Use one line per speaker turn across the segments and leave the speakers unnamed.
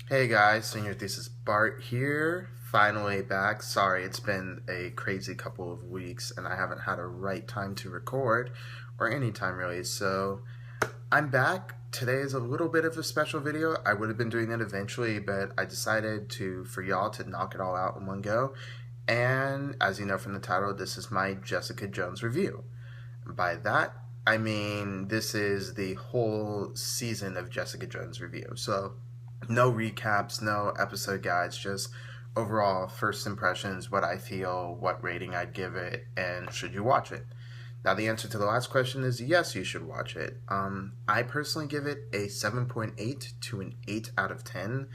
Hey guys, Senior Thesis Bart here. Finally back. Sorry, it's been a crazy couple of weeks and I haven't had a right time to record or any time really. So I'm back. Today is a little bit of a special video. I would have been doing it eventually, but I decided for y'all to knock it all out in one go. And as you know from the title, this is my Jessica Jones review. By that, I mean this is the whole season of Jessica Jones review. So no recaps, no episode guides, just overall first impressions, what I feel, what rating I'd give it, and should you watch it. Now, the answer to the last question is yes, you should watch it. I personally give it a 7.8 to an 8 out of 10,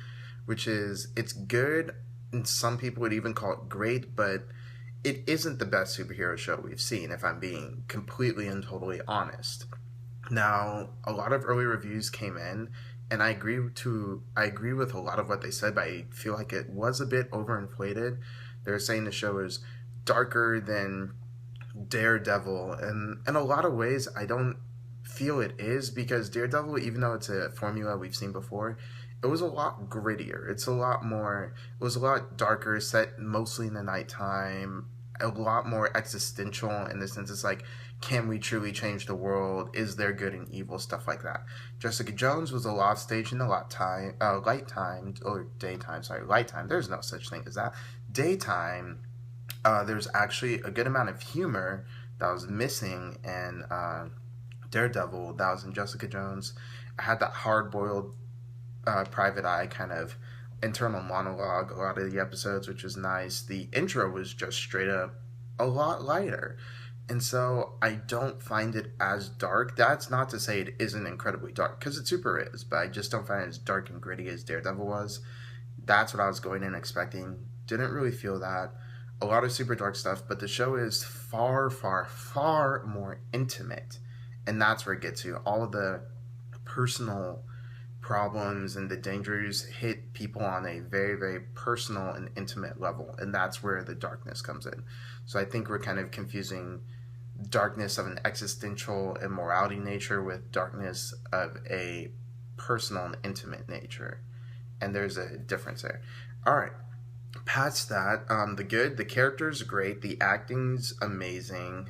which is, it's good, and some people would even call it great, but it isn't the best superhero show we've seen, if I'm being completely and totally honest. Now, a lot of early reviews came in, and I agree with a lot of what they said, but I feel like it was a bit overinflated. They're saying the show is darker than Daredevil, and in a lot of ways, I don't feel it is, because Daredevil, even though it's a formula we've seen before, it was a lot grittier. It was a lot darker, set mostly in the nighttime, a lot more existential in the sense it's like, can we truly change the world? Is there good and evil? Stuff like that. Jessica Jones was a lot staged in a light time, or daytime, sorry, light time. There's no such thing as that. Daytime, there's actually a good amount of humor that was missing in Daredevil that was in Jessica Jones. I had that hard-boiled private eye kind of internal monologue a lot of the episodes, which is nice. The intro was just straight up a lot lighter. And so I don't find it as dark. That's not to say it isn't incredibly dark, because it super is, but I just don't find it as dark and gritty as Daredevil was. That's what I was going in expecting. Didn't really feel that. A lot of super dark stuff, but the show is far, far, far more intimate. And that's where it gets you. All of the personal problems and the dangers hit people on a very, very personal and intimate level, and that's where the darkness comes in. So I think we're kind of confusing darkness of an existential and morality nature with darkness of a personal and intimate nature, and there's a difference there. All right, past that, the characters are great, the acting's amazing.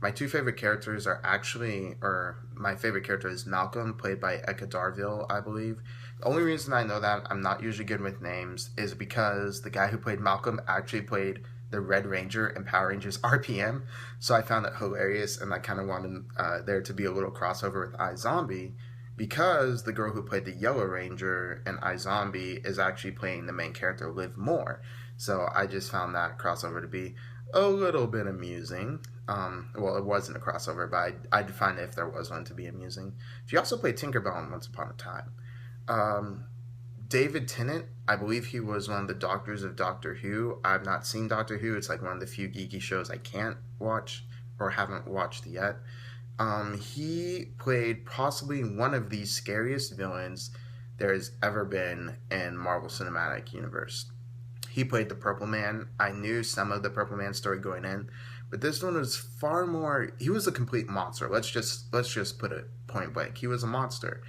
My two favorite characters are actually, or my favorite character is Malcolm, played by Eka Darville, I believe. The only reason I know that, I'm not usually good with names, is because the guy who played Malcolm actually played the Red Ranger in Power Rangers RPM, so I found it hilarious, and I kind of wanted there to be a little crossover with iZombie, because the girl who played the Yellow Ranger in iZombie is actually playing the main character, Liv Moore. So I just found that crossover to be a little bit amusing. Well, it wasn't a crossover, but I'd find it if there was one to be amusing. She also played Tinkerbell in Once Upon a Time. David Tennant, I believe he was one of the doctors of Doctor Who. I've not seen Doctor Who. It's like one of the few geeky shows I can't watch or haven't watched yet. He played possibly one of the scariest villains there's ever been in Marvel Cinematic Universe. He played the Purple Man. I knew some of the Purple Man story going in, but this one was far more. He was a complete monster. Let's just put it point blank. He was a monster,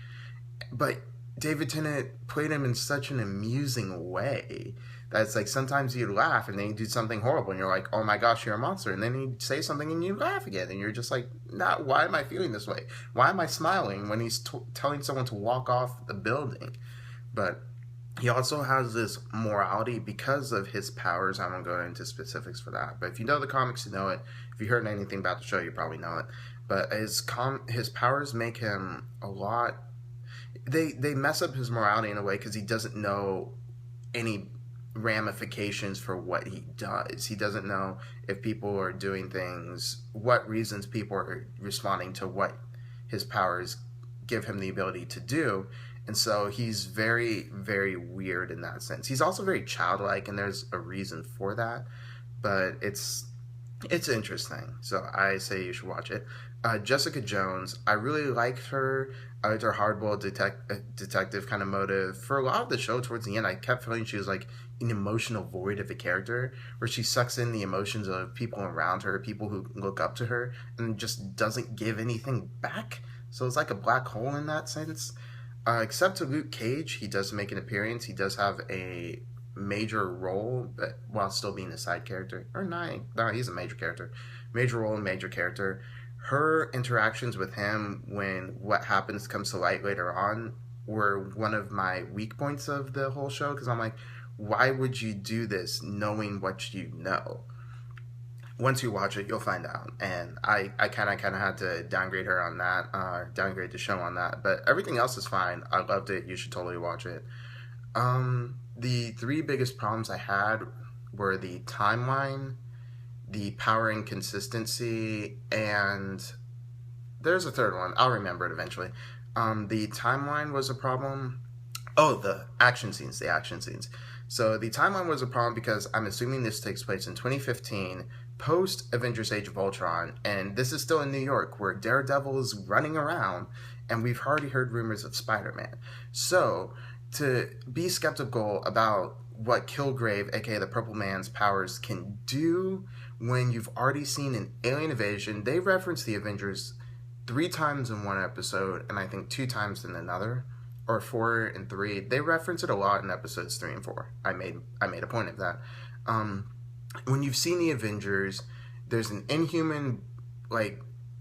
but David Tennant played him in such an amusing way that it's like sometimes you laugh and then you do something horrible and you're like, oh my gosh, you're a monster, and then you say something and you laugh again and you're just like, nah, why am I feeling this way? Why am I smiling when he's telling someone to walk off the building? But he also has this morality because of his powers. I won't go into specifics for that, but if you know the comics, you know it. If you heard anything about the show, you probably know it. But his powers make him a lot. They mess up his morality in a way because he doesn't know any ramifications for what he does. He doesn't know if people are doing things, what reasons people are responding to what his powers give him the ability to do. And so he's very, very weird in that sense. He's also very childlike, and there's a reason for that. But it's interesting. So I say you should watch it. Jessica Jones, I really liked her. I liked her hardboiled detective kind of motive. For a lot of the show towards the end, I kept feeling she was like an emotional void of a character, where she sucks in the emotions of people around her, people who look up to her, and just doesn't give anything back. So it's like a black hole in that sense. Except to Luke Cage, he does make an appearance. He does have a major role, but while still being a side character. Or nine. No, he's a major character. Major role and major character. Her interactions with him when what happens comes to light later on were one of my weak points of the whole show, because I'm like, why would you do this knowing what you know? Once you watch it, you'll find out. And I kind of had to downgrade her on that, downgrade the show on that. But everything else is fine. I loved it. You should totally watch it. The three biggest problems I had were the timeline, the power inconsistency, and there's a third one. I'll remember it eventually. The timeline was a problem. Oh, the action scenes. So the timeline was a problem because I'm assuming this takes place in 2015, post Avengers Age of Ultron, and this is still in New York where Daredevil is running around, and we've already heard rumors of Spider-Man. So to be skeptical about what Kilgrave, aka the Purple Man's powers, can do when you've already seen an alien invasion. They reference the Avengers 3 times in one episode, and I think 2 times in another, or 4 and 3. They reference it a lot in episodes 3 and 4. I made a point of that. When you've seen the Avengers, there's an inhuman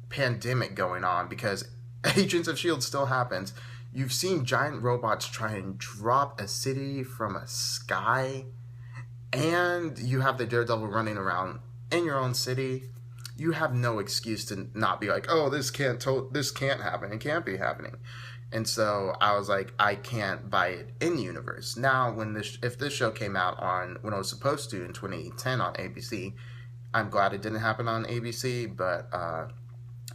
pandemic going on because Agents of S.H.I.E.L.D. still happens. You've seen giant robots try and drop a city from a sky, and you have the Daredevil running around in your own city. You have no excuse to not be like, oh, this can't happen. It can't be happening. And so I was like, I can't buy it in universe. Now, if this show came out when it was supposed to in 2010 on ABC, I'm glad it didn't happen on ABC. But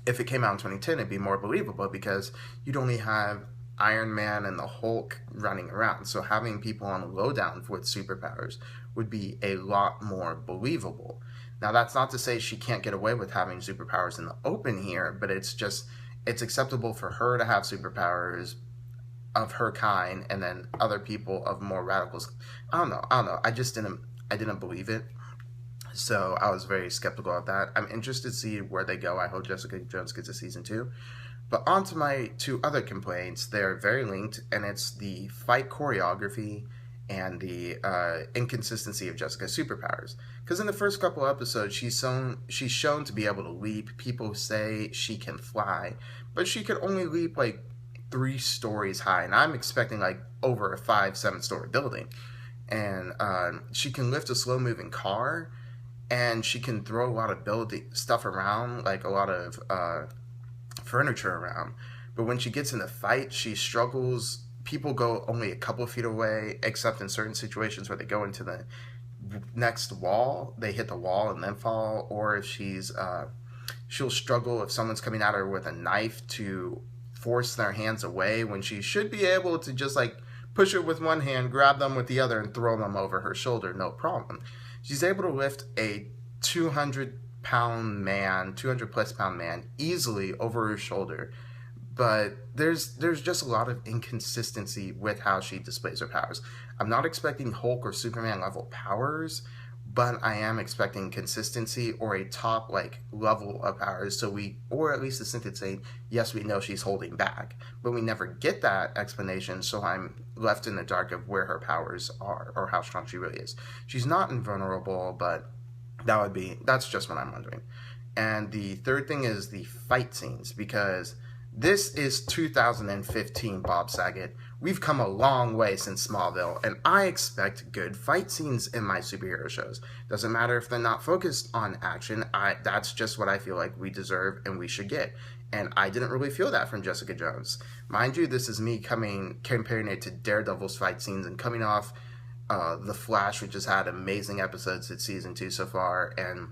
if it came out in 2010, it'd be more believable because you'd only have Iron Man and the Hulk running around. So having people on the lowdown with superpowers would be a lot more believable. Now, that's not to say she can't get away with having superpowers in the open here, but it's acceptable for her to have superpowers of her kind, and then other people of more radicals. I don't know. I didn't believe it. So I was very skeptical of that. I'm interested to see where they go. I hope Jessica Jones gets a season 2. But on to my 2 other complaints. They're very linked, and it's the fight choreography and the inconsistency of Jessica's superpowers. Because in the first couple episodes, she's shown to be able to leap. People say she can fly, but she could only leap 3 stories high, and I'm expecting over a 5-7 story building. And she can lift a slow-moving car, and she can throw a lot of building stuff around, a lot of furniture around. But when she gets in the fight, she struggles. People go only a couple of feet away, except in certain situations where they go into the next wall, they hit the wall and then fall. Or if she'll struggle if someone's coming at her with a knife to force their hands away when she should be able to just push it with one hand, grab them with the other, and throw them over her shoulder, no problem. She's able to lift a 200+ pound man easily over her shoulder. But there's just a lot of inconsistency with how she displays her powers. I'm not expecting Hulk or Superman level powers, but I am expecting consistency or a top level of powers. Or at least the sentence saying, yes, we know she's holding back, but we never get that explanation. So I'm left in the dark of where her powers are or how strong she really is. She's not invulnerable, but that's just what I'm wondering. And the third thing is the fight scenes, because this is 2015, Bob Saget. We've come a long way since Smallville, and I expect good fight scenes in my superhero shows. Doesn't matter if they're not focused on action. That's just what I feel like we deserve and we should get. And I didn't really feel that from Jessica Jones. Mind you, this is me comparing it to Daredevil's fight scenes and coming off The Flash, which has had amazing episodes in season 2 so far, and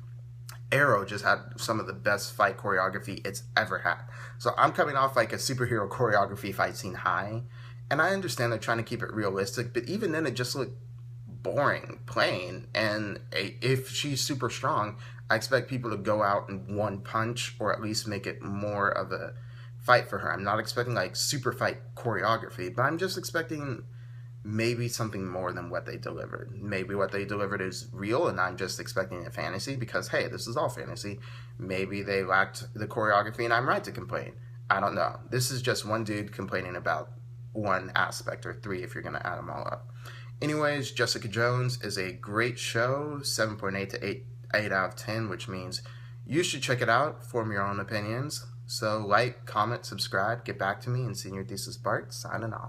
Arrow just had some of the best fight choreography it's ever had. So I'm coming off a superhero choreography fight scene high, and I understand they're trying to keep it realistic, but even then it just looked boring, plain. And if she's super strong, I expect people to go out in one punch, or at least make it more of a fight for her. I'm not expecting super fight choreography, but I'm just expecting maybe something more than what they delivered. Maybe what they delivered is real and I'm just expecting a fantasy because, hey, this is all fantasy. Maybe they lacked the choreography and I'm right to complain. I don't know. This is just one dude complaining about one aspect, or 3 if you're going to add them all up. Anyways, Jessica Jones is a great show, 7.8 to 8 out of 10, which means you should check it out, form your own opinions. So like, comment, subscribe, get back to me, and Senior Thesis Bart signing off.